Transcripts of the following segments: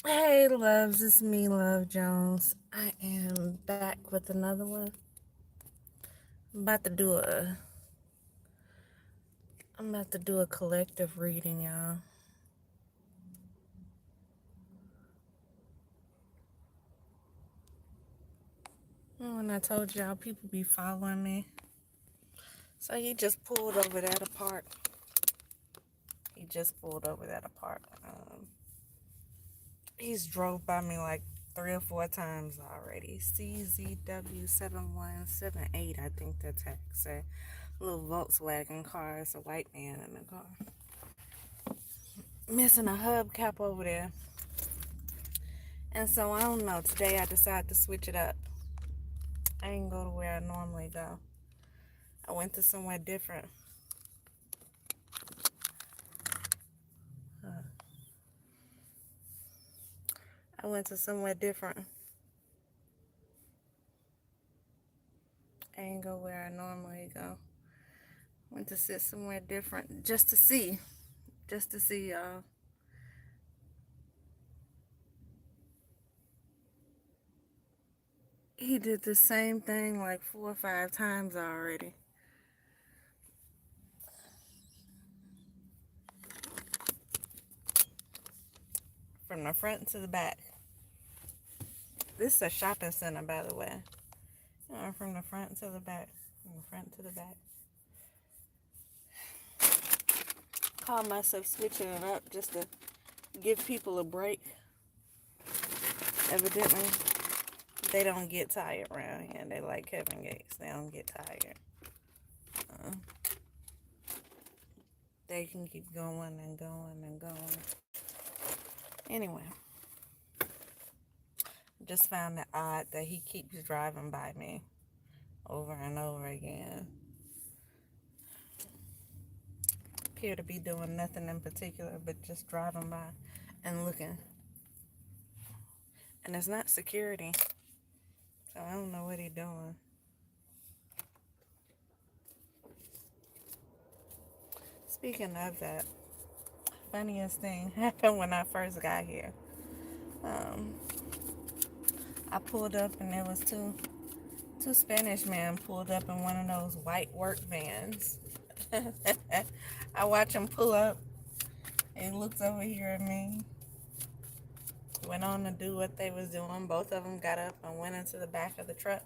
Hey loves, it's me, Love Jones. I am back with another one. I'm about to do a I'm about to do a collective reading, y'all. When I told y'all people be following me. So he just pulled over that apart. He just pulled over that apart. He's drove by me like 3 or 4 times already. CZW7178, I think the tag said. Little Volkswagen car. It's a white man in the car. Missing a hubcap over there. And so I don't know. Today I decided to switch it up. I didn't go to where I normally go. I went to somewhere different. Uh, I went to somewhere different. I didn't go where I normally go. Went to sit somewhere different just to see. Just to see y'all. He did the same thing like 4 or 5 times already. From the front to the back. This is a shopping center, by the way. From the front to the back. From the front to the back. Call myself switching it up just to give people a break. Evidently, they don't get tired around here. They like Kevin Gates. They don't get tired. Uh, they can keep going and going and going. Anyway, just found it odd that he keeps driving by me over and over again. Appear to be doing nothing in particular, but just driving by and looking. And it's not security, so I don't know what he's doing. Speaking of that, funniest thing happened when I first got here. Um, I pulled up and there was two Spanish men pulled up in one of those white work vans. I watch them pull up and he looks over here at me. Went on to do what they was doing. Both of them got up and went into the back of the truck.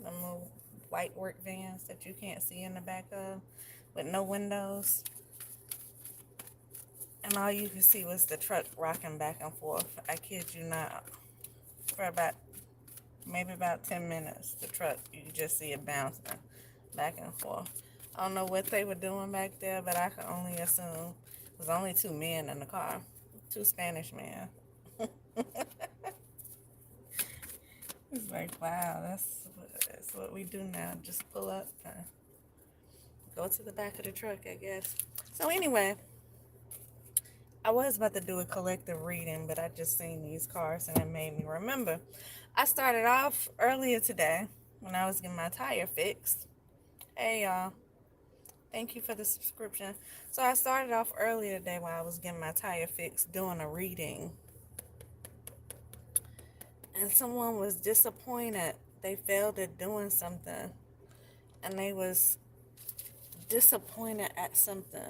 Them little white work vans that you can't see in the back of with no windows. And all you could see was the truck rocking back and forth. I kid you not. For maybe about 10 minutes, the truck, you could just see it bouncing back and forth. I don't know what they were doing back there, but I can only assume it was only 2 men in the car. 2 Spanish men. It's like, wow, that's what we do now. Just pull up and go to the back of the truck, I guess. So anyway, I was about to do a collective reading, but I just seen these cards and it made me remember. I started off earlier today when I was getting my tire fixed. Hey y'all, thank you for the subscription. So I started off earlier today while I was getting my tire fixed doing a reading. And someone was disappointed. They failed at doing something. And they was disappointed at something.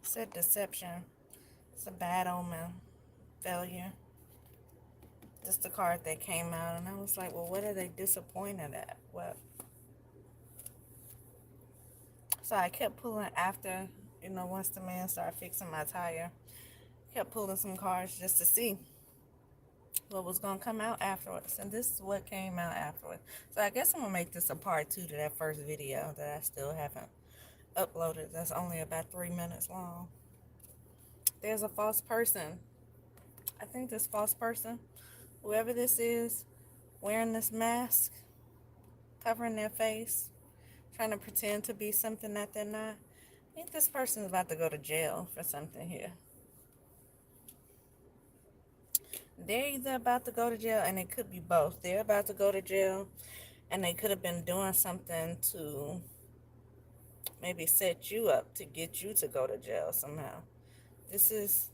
It said deception. It's a bad omen. Failure. Just the card that came out. And I was like, well, what are they disappointed at? What? So I kept pulling after, once the man started fixing my tire. Kept pulling some cards just to see what was going to come out afterwards. And this is what came out afterwards. So I guess I'm going to make this a part 2 to that first video that I still haven't uploaded. That's only about 3 minutes long. There's a false person. I think this false person, whoever this is, wearing this mask, covering their face, trying to pretend to be something that they're not. I think this person's about to go to jail for something here. They're either about to go to jail, and it could be both. They're about to go to jail, And they could have been doing something to maybe set you up to get you to go to jail somehow. This is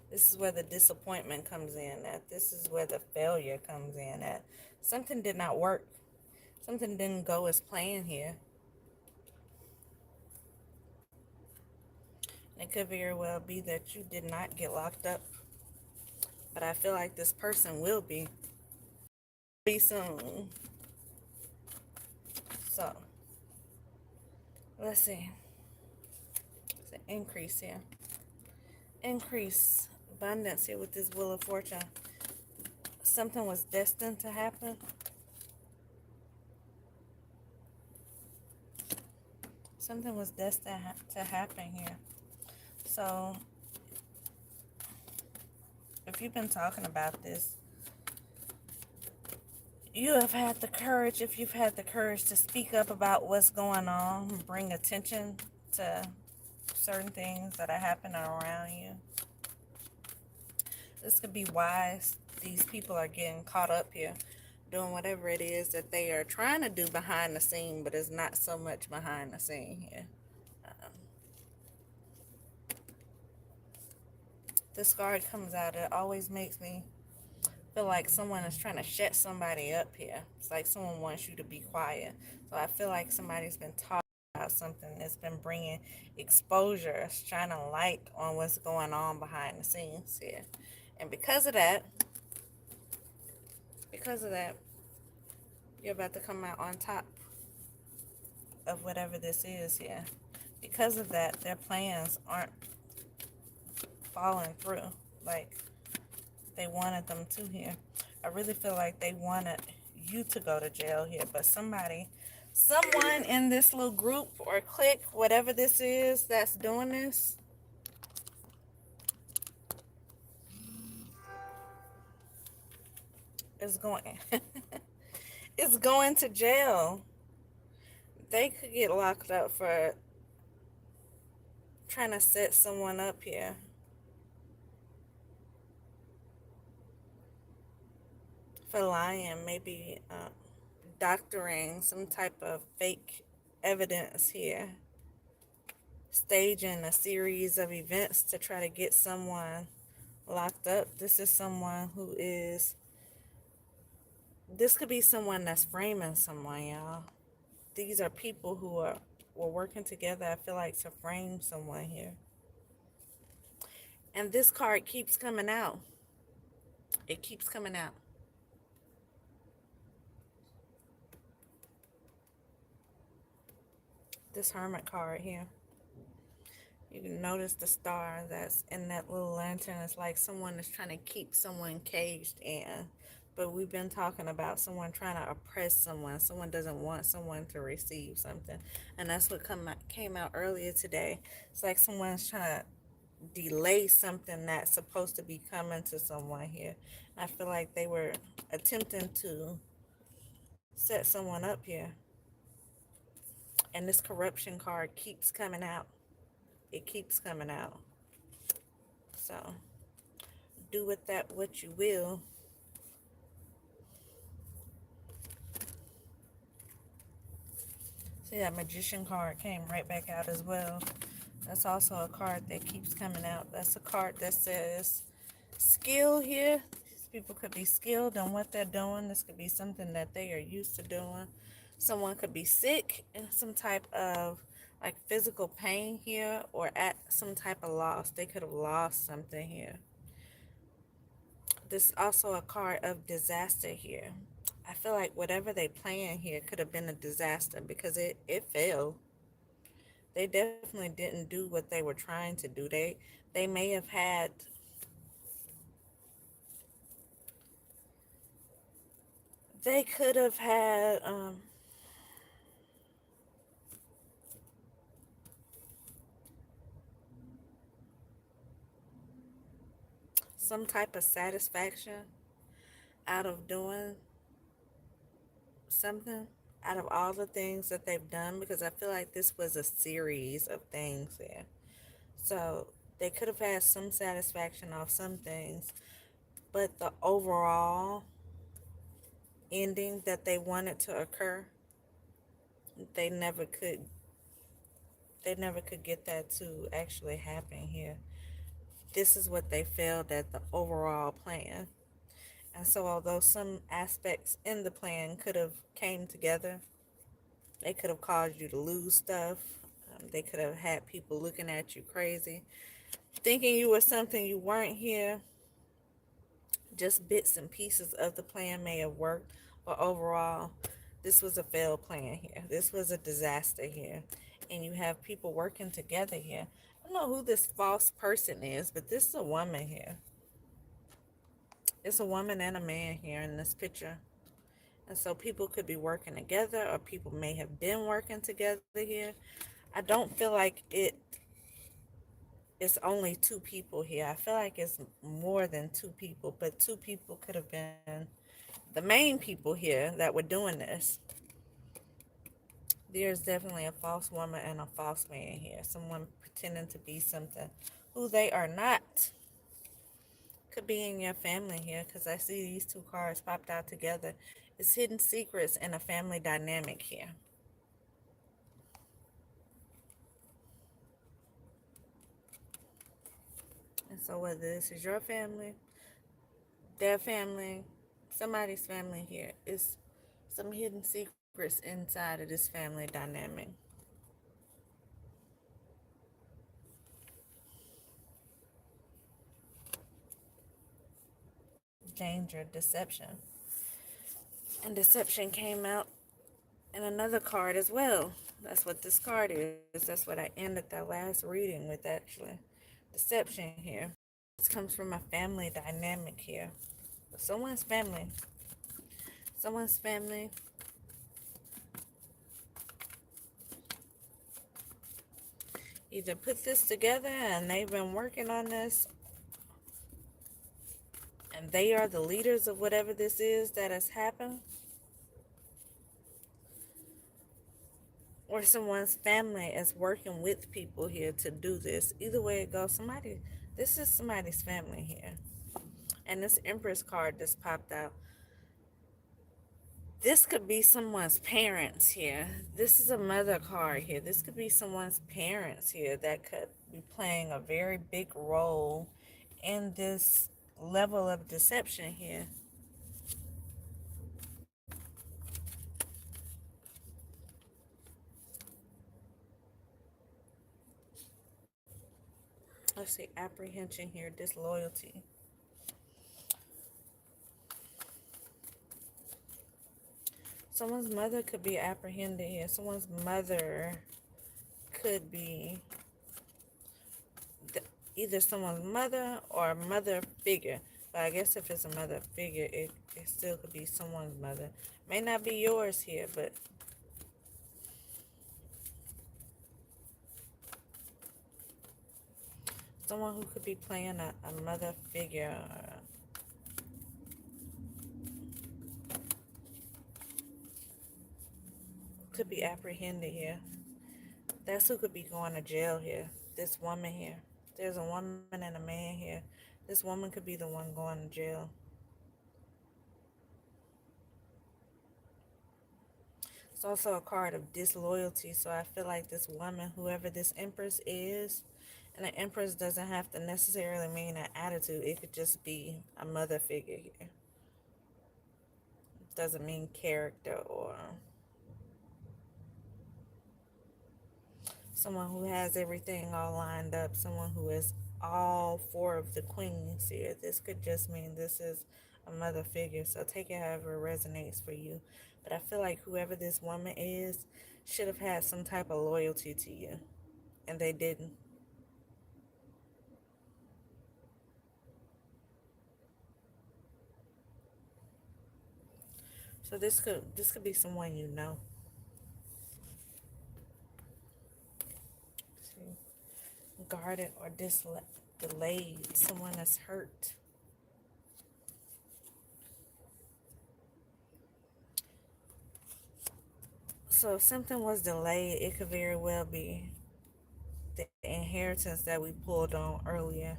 this is where the disappointment comes in at. This is where the failure comes in at. Something did not work. Something didn't go as planned here. And it could very well be that you did not get locked up. But I feel like this person will be soon. So let's see. It's an increase here. Increase abundance here with this Wheel of Fortune. Something was destined to happen. Something was destined to happen here. So if you've been talking about this, you have had the courage, if you've had the courage to speak up about what's going on, bring attention to certain things that are happening around you. This could be wise. These people are getting caught up here doing whatever it is that they are trying to do behind the scene, but it's not so much behind the scene here. This card comes out, it always makes me feel like someone is trying to shut somebody up here. It's like someone wants you to be quiet. So I feel like somebody's been talking about something that's been bringing exposure, shining light on what's going on behind the scenes here. And because of that, you're about to come out on top of whatever this is here. Because of that, their plans aren't falling through like they wanted them to here. I really feel like they wanted you to go to jail here, but someone in this little group or clique, whatever this is that's doing this, is going is going to jail. They could get locked up for trying to set someone up here. For lying, maybe doctoring some type of fake evidence here. Staging a series of events to try to get someone locked up. This is someone who is, this could be someone that's framing someone, y'all. These are people who were working together, I feel like, to frame someone here. And this card keeps coming out. It keeps coming out. This Hermit card here. You can notice the star that's in that little lantern. It's like someone is trying to keep someone caged in. But we've been talking about someone trying to oppress someone. Someone doesn't want someone to receive something. And that's what came out earlier today. It's like someone's trying to delay something that's supposed to be coming to someone here. I feel like they were attempting to set someone up here. And this corruption card keeps coming out. It keeps coming out. So do with that what you will. See, that Magician card came right back out as well. That's also a card that keeps coming out. That's a card that says skill here. These people could be skilled in what they're doing. This could be something that they are used to doing. Someone could be sick in some type of like physical pain here, or at some type of loss. They could have lost something here. This is also a card of disaster here. I feel like whatever they plan here could have been a disaster because it failed. They definitely didn't do what they were trying to do. They may have had they could have had some type of satisfaction out of doing something, out of all the things that they've done, because I feel like this was a series of things there. So they could have had some satisfaction off some things, but the overall ending that they wanted to occur, they never could they never could get that to actually happen here. This is what they failed at, the overall plan. And so although some aspects in the plan could have came together, they could have caused you to lose stuff. They could have had people looking at you crazy, thinking you were something you weren't here. Just bits and pieces of the plan may have worked, but overall, this was a failed plan here. This was a disaster here. And you have people working together here. I don't know who this false person is, but this is a woman here. It's a woman and a man here in this picture. And so people could be working together, or people may have been working together here. I don't feel like it's only two people here. I feel like it's more than two people, but two people could have been the main people here that were doing this. There's definitely a false woman and a false man here. Someone pretending to be something who they are not. Could be in your family here, because I see these two cards popped out together. It's hidden secrets and a family dynamic here. And so whether this is your family, their family, somebody's family here, is some hidden secrets inside of this family dynamic. Danger, deception. And deception came out in another card as well. That's what this card is. That's what I ended that last reading with, actually. Deception here. This comes from a family dynamic here. Someone's family. Someone's family either put this together and they've been working on this, and they are the leaders of whatever this is that has happened, or someone's family is working with people here to do this. Either way it goes, this is somebody's family here. And this Empress card just popped out. This could be someone's parents here. This is a mother card here. This could be someone's parents here that could be playing a very big role in this level of deception here. Let's see, apprehension here, disloyalty. Someone's mother could be apprehended here. Someone's mother could be either someone's mother or a mother figure. But I guess if it's a mother figure, it still could be someone's mother. May not be yours here, but someone who could be playing a mother figure. Could be apprehended here. That's who could be going to jail here. This woman here. There's a woman and a man here. This woman could be the one going to jail. It's also a card of disloyalty. So I feel like this woman, whoever this Empress is, and the Empress doesn't have to necessarily mean an attitude. It could just be a mother figure here. It doesn't mean character or someone who has everything all lined up. Someone who is all four of the queens here. This could just mean this is a mother figure. So take it however it resonates for you. But I feel like whoever this woman is should have had some type of loyalty to you. And they didn't. So this could be someone you know. See, guarded or delayed. Someone that's hurt. So if something was delayed, it could very well be the inheritance that we pulled on earlier.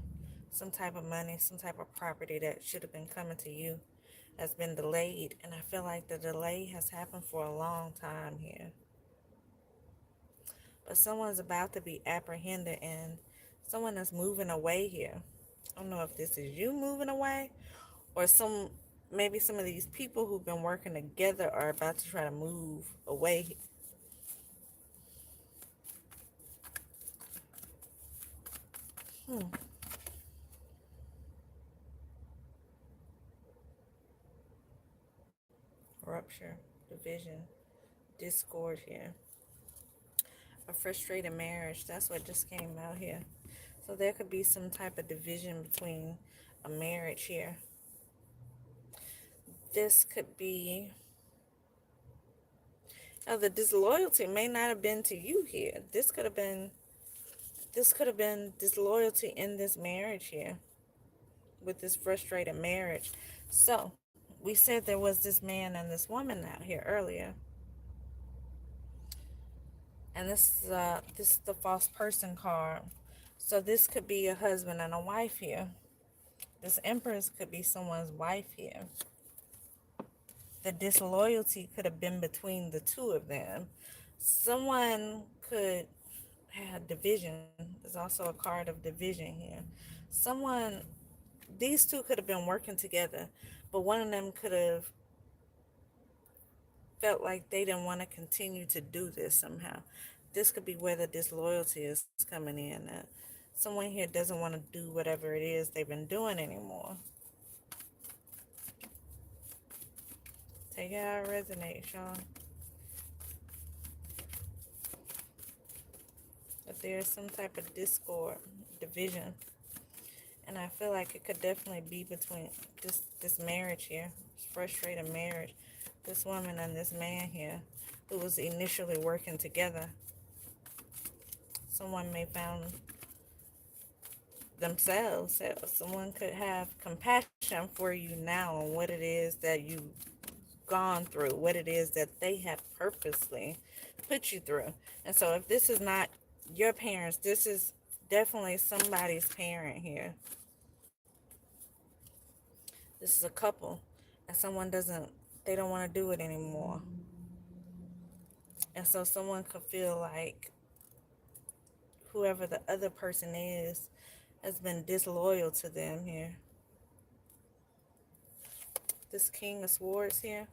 Some type of money, some type of property that should have been coming to you. has been delayed, and I feel like the delay has happened for a long time here. But someone's about to be apprehended, and someone is moving away here. I don't know if this is you moving away, or maybe some of these people who've been working together are about to try to move away. Hmm. Rupture, division, discord here. A frustrated marriage. That's what just came out here. So there could be some type of division between a marriage here. This could be, the disloyalty may not have been to you here. This could have been disloyalty in this marriage here, with this frustrated marriage. So we said there was this man and this woman out here earlier, and this is the false person card. So this could be a husband and a wife here. This Empress could be someone's wife here. The disloyalty could have been between the two of them. Someone could have division. There's also a card of division here. Someone, these two could have been working together, but one of them could have felt like they didn't want to continue to do this somehow. This could be where the disloyalty is coming in. Someone here doesn't want to do whatever it is they've been doing anymore. Take it how it resonates, y'all. But there's some type of discord, division. And I feel like it could definitely be between this marriage here, this frustrated marriage, this woman and this man here who was initially working together. Someone may found themselves. Someone could have compassion for you now on what it is that you've gone through, what it is that they have purposely put you through. And so if this is not your parents, this is definitely somebody's parent here. This is a couple, and they don't want to do it anymore. And so someone could feel like whoever the other person is has been disloyal to them here. This King of Swords here.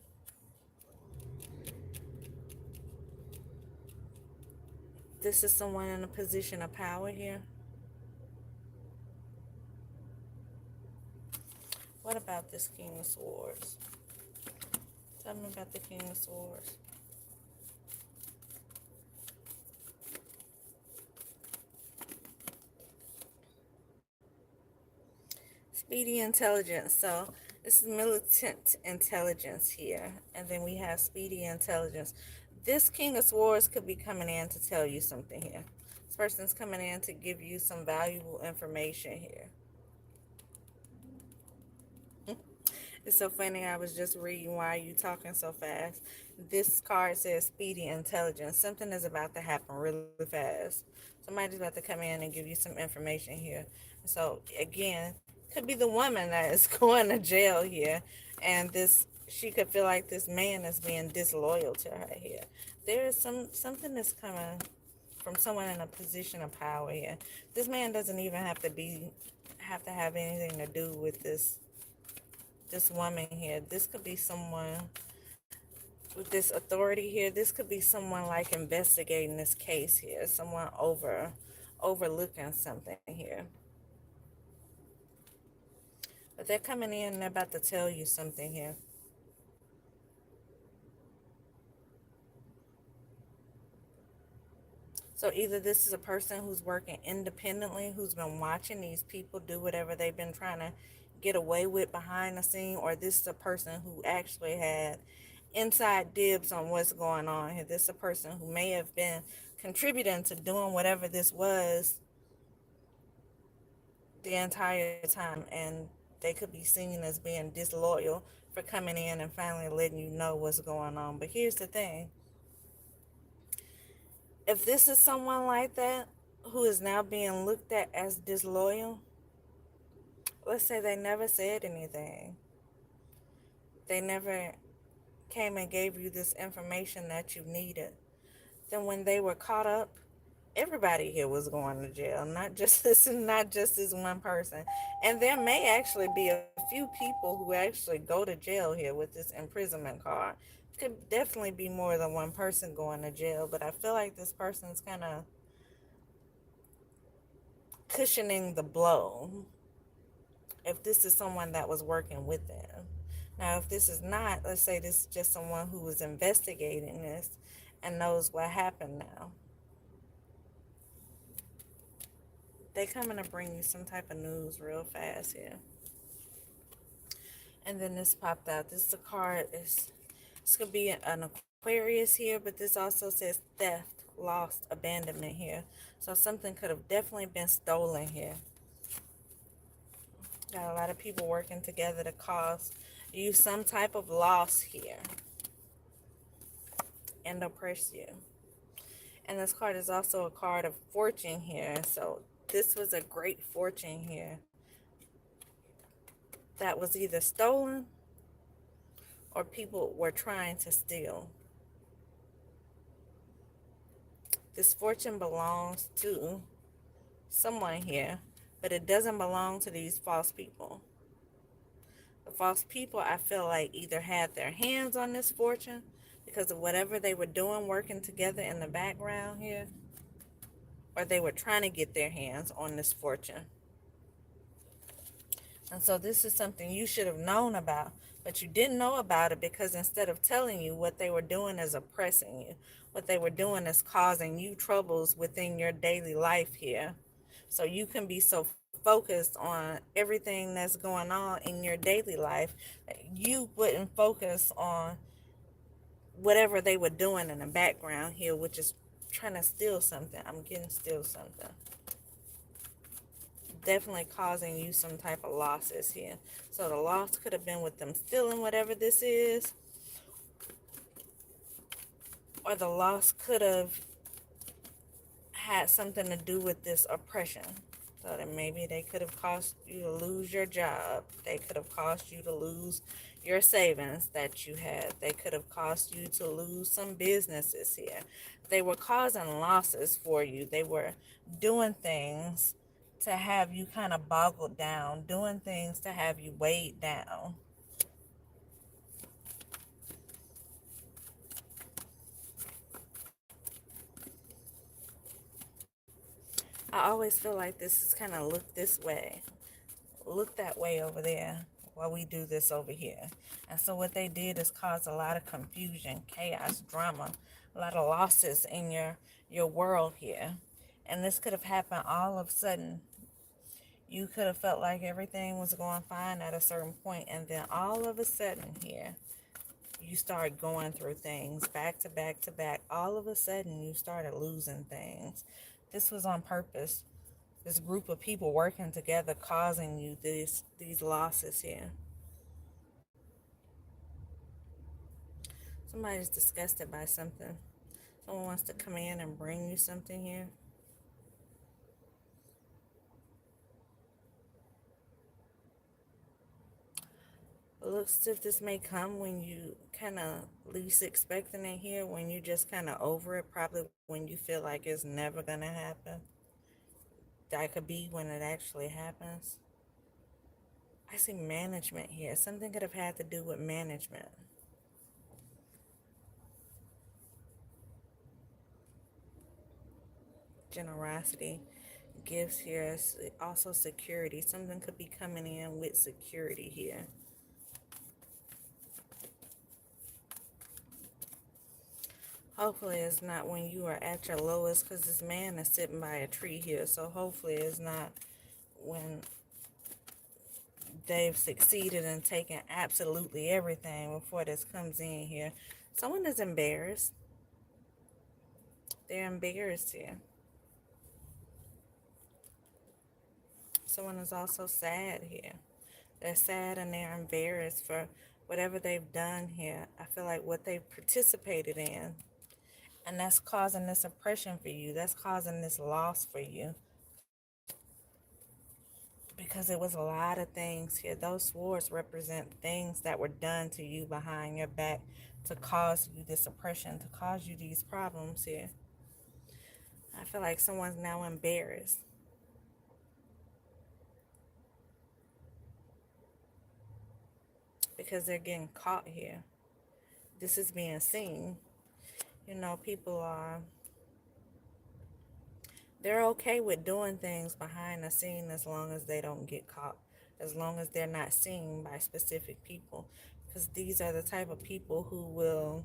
This is someone in a position of power here. What about this King of Swords? Tell me about the King of Swords. Speedy intelligence. So this is militant intelligence here. And then we have speedy intelligence. This King of Swords could be coming in to tell you something here. This person's coming in to give you some valuable information here. It's so funny. I was just reading, why are you talking so fast? This card says speedy intelligence. Something is about to happen really fast. Somebody's about to come in and give you some information here. So again, could be the woman that is going to jail here, and she could feel like this man is being disloyal to her here. There is something that's coming from someone in a position of power here. This man doesn't even have to have anything to do with this woman here. This could be someone with this authority here. This could be someone like investigating this case here. Someone overlooking something here. But they're coming in and they're about to tell you something here. So either this is a person who's working independently, who's been watching these people do whatever they've been trying to get away with behind the scene, or this is a person who actually had inside dibs on what's going on here. This is a person who may have been contributing to doing whatever this was the entire time, and they could be seen as being disloyal for coming in and finally letting you know what's going on. But here's the thing. If this is someone like that who is now being looked at as disloyal, let's say they never said anything. They never came and gave you this information that you needed. Then when they were caught up, everybody here was going to jail, not just this one person. And there may actually be a few people who actually go to jail here with this imprisonment card. Could definitely be more than one person going to jail, but I feel like this person's kind of cushioning the blow if this is someone that was working with them. Now, if this is not, let's say this is just someone who was investigating this and knows what happened now. They coming to bring you some type of news real fast here. And then this popped out. This is a card. This could be an Aquarius here, but this also says theft, lost, abandonment here. So something could have definitely been stolen here. Got a lot of people working together to cause you some type of loss here and oppress you. And this card is also a card of fortune here. So this was a great fortune here that was either stolen or people were trying to steal. This fortune belongs to someone here, but it doesn't belong to these false people. The false people, I feel like, either had their hands on this fortune because of whatever they were doing, working together in the background here, or they were trying to get their hands on this fortune. And so this is something you should have known about, but you didn't know about it because instead of telling you, what they were doing is oppressing you. What they were doing is causing you troubles within your daily life here. So you can be so focused on everything that's going on in your daily life, you wouldn't focus on whatever they were doing in the background here, which is trying to steal something. I'm getting steal something. Definitely causing you some type of losses here. So the loss could have been with them stealing whatever this is, or the loss could have had something to do with this oppression. So that maybe they could have caused you to lose your job. They could have caused you to lose your savings that you had. They could have caused you to lose some businesses here. They were causing losses for you. They were doing things to have you kind of boggled down, doing things to have you weighed down. I always feel like this is kind of look this way, look that way over there, while we do this over here. And so what they did is cause a lot of confusion, chaos, drama, a lot of losses in your world here. And this could have happened all of a sudden. You could have felt like everything was going fine at a certain point, and then all of a sudden here, you start going through things back to back to back. All of a sudden, you started losing things. This was on purpose. This group of people working together causing you these losses here. Somebody's disgusted by something. Someone wants to come in and bring you something here. It looks as if this may come when you kind of least expecting it here, when you just kind of over it, probably when you feel like it's never going to happen. That could be when it actually happens. I see management here. Something could have had to do with management. Generosity, gifts here, also security. Something could be coming in with security here. Hopefully it's not when you are at your lowest, because this man is sitting by a tree here. So hopefully it's not when they've succeeded in taking absolutely everything before this comes in here. Someone is embarrassed. They're embarrassed here. Someone is also sad here. They're sad and they're embarrassed for whatever they've done here. I feel like what they've participated in. And that's causing this oppression for you. That's causing this loss for you. Because because it was a lot of things here. Those swords represent things that were done to you behind your back to cause you this oppression, to cause you these problems here. I feel like someone's now embarrassed because they're getting caught here. This is being seen. People they're okay with doing things behind the scene as long as they don't get caught, as long as they're not seen by specific people. Because these are the type of people who will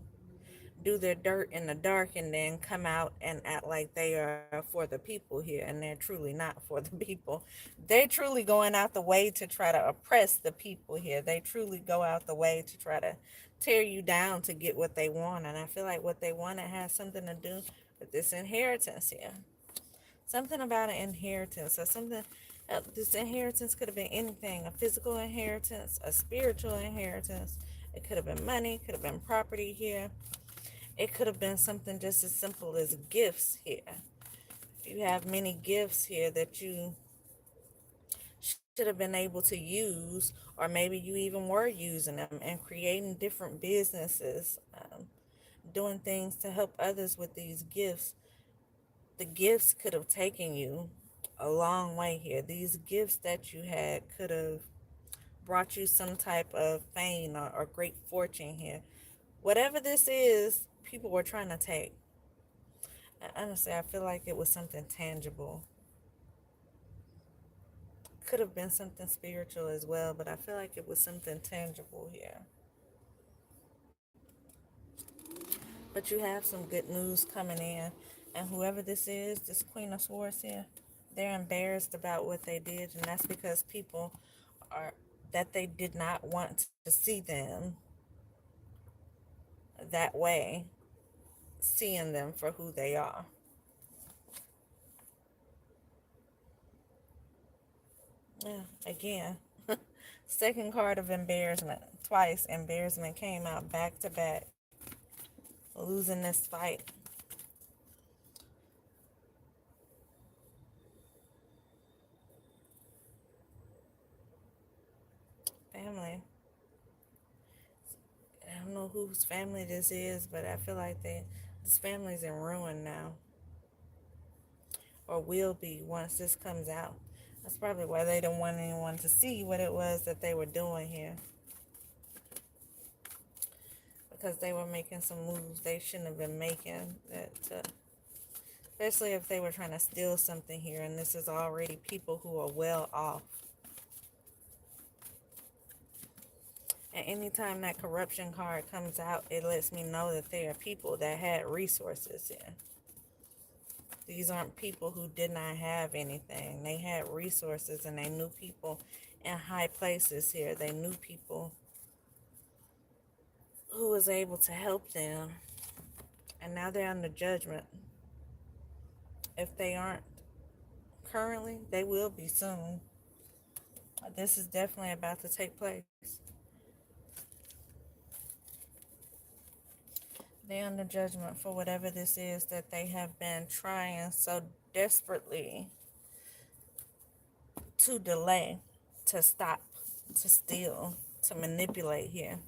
do their dirt in the dark and then come out and act like they are for the people here, and they're truly not for the people. They truly going out the way to try to oppress the people here. They truly go out the way to try to tear you down to get what they want. And I feel like what they wanted has something to do with this inheritance here. Something about an inheritance or something. This inheritance could have been anything: a physical inheritance, a spiritual inheritance. It could have been money, could have been property here. It could have been something just as simple as gifts here. You have many gifts here that you should have been able to use, or maybe you even were using them and creating different businesses, doing things to help others with these gifts. The gifts could have taken you a long way here. These gifts that you had could have brought you some type of fame or great fortune here. Whatever this is, people were trying to take. And honestly, I feel like it was something tangible. Could have been something spiritual as well, but I feel like it was something tangible here. But you have some good news coming in. And whoever this is, this Queen of Swords here, they're embarrassed about what they did. And that's because people are, that they did not want to see them that way, seeing them for who they are. Yeah, again, second card of embarrassment. Twice, embarrassment came out back to back. Losing this fight. Family. I don't know whose family this is, but I feel like this family's in ruin now, or will be once this comes out. That's probably why they don't want anyone to see what it was that they were doing here, because they were making some moves they shouldn't have been making. Especially if they were trying to steal something here, and this is already people who are well off. And anytime that corruption card comes out, it lets me know that there are people that had resources here. These aren't people who did not have anything. They had resources, and they knew people in high places here. They knew people who was able to help them. And now they're under judgment. If they aren't currently, they will be soon. This is definitely about to take place. They're under judgment for whatever this is that they have been trying so desperately to delay, to stop, to steal, to manipulate here.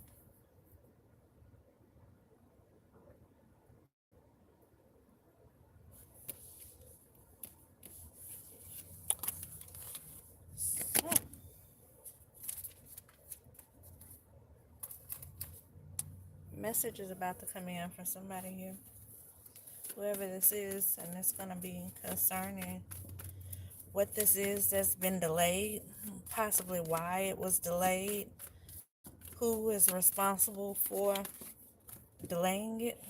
So, message is about to come in from somebody here. Whoever this is, and it's going to be concerning what this is that's been delayed, possibly why it was delayed, who is responsible for delaying it.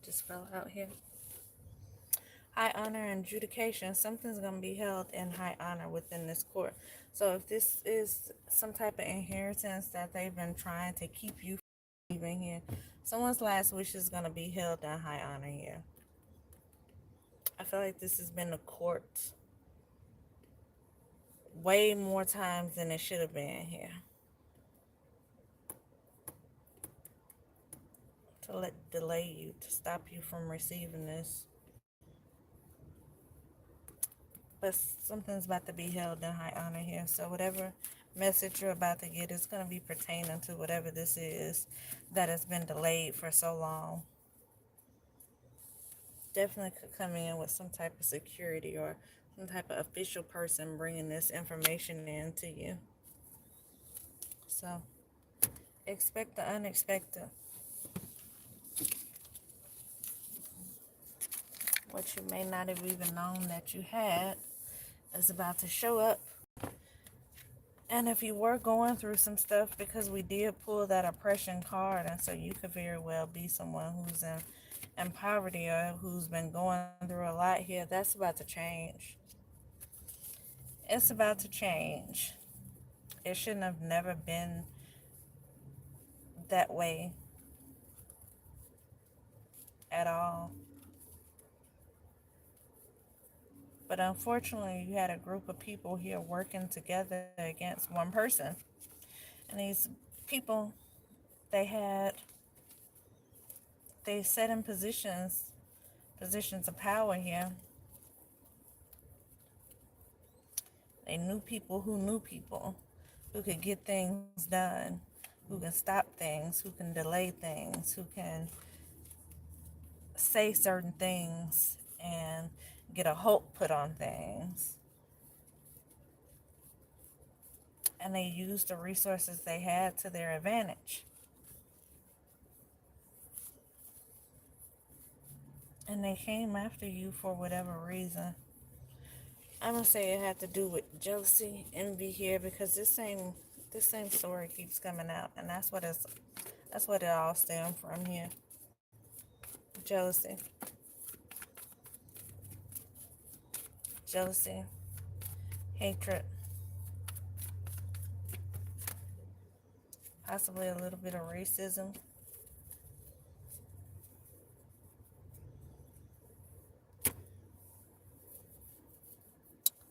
Just fell out here. High honor and adjudication. Something's going to be held in high honor within this court. So if this is some type of inheritance that they've been trying to keep you from leaving here, someone's last wish is going to be held in high honor here. I feel like this has been the court way more times than it should have been here. To delay you, to stop you from receiving this. but something's about to be held in high honor here. So whatever message you're about to get is going to be pertaining to whatever this is that has been delayed for so long. Definitely could come in with some type of security or some type of official person bringing this information in to you. So expect the unexpected. What you may not have even known that you had is about to show up. And if you were going through some stuff, because we did pull that oppression card, and so you could very well be someone who's in poverty or who's been going through a lot here, that's about to change. It's about to change. It shouldn't have never been that way at all. But unfortunately, you had a group of people here working together against one person. And these people, they set in positions of power here. They knew people who could get things done, who can stop things, who can delay things, who can say certain things and get a halt put on things. And they used the resources they had to their advantage. And they came after you for whatever reason. I'm gonna say it had to do with jealousy, envy here, because this same story keeps coming out, and that's what it all stems from here. Jealousy. Jealousy. Hatred. Possibly a little bit of racism.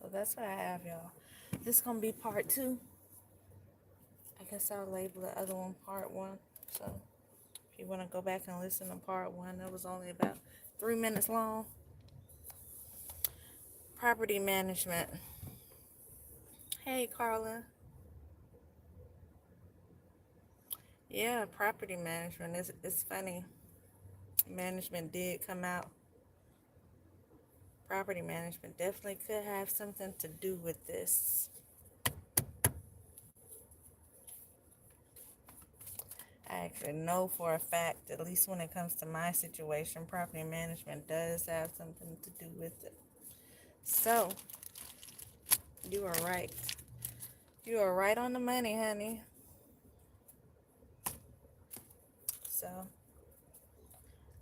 So that's what I have, y'all. This is gonna be part 2. I guess I'll label the other one part 1. So if you want to go back and listen to part 1, it was only about 3 minutes long. Property management. Hey, Carla. Yeah, property management. It's funny. Management did come out. Property management definitely could have something to do with this. I actually know for a fact, at least when it comes to my situation, property management does have something to do with it. So, you are right. You are right on the money, honey. So,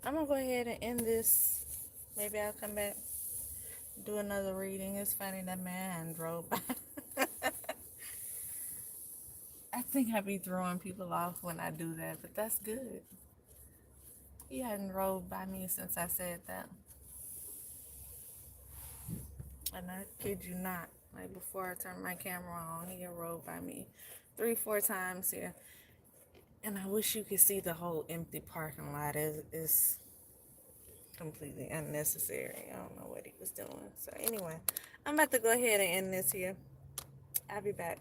I'm going to go ahead and end this. Maybe I'll come back, do another reading. It's funny, that man drove by. I think I be throwing people off when I do that, but that's good. He hadn't rolled by me since I said that. And I kid you not, like before I turned my camera on, he had rolled by me 3-4 times here. And I wish you could see the whole empty parking lot. Is completely unnecessary. I don't know what he was doing. So anyway, I'm about to go ahead and end this here. I'll be back.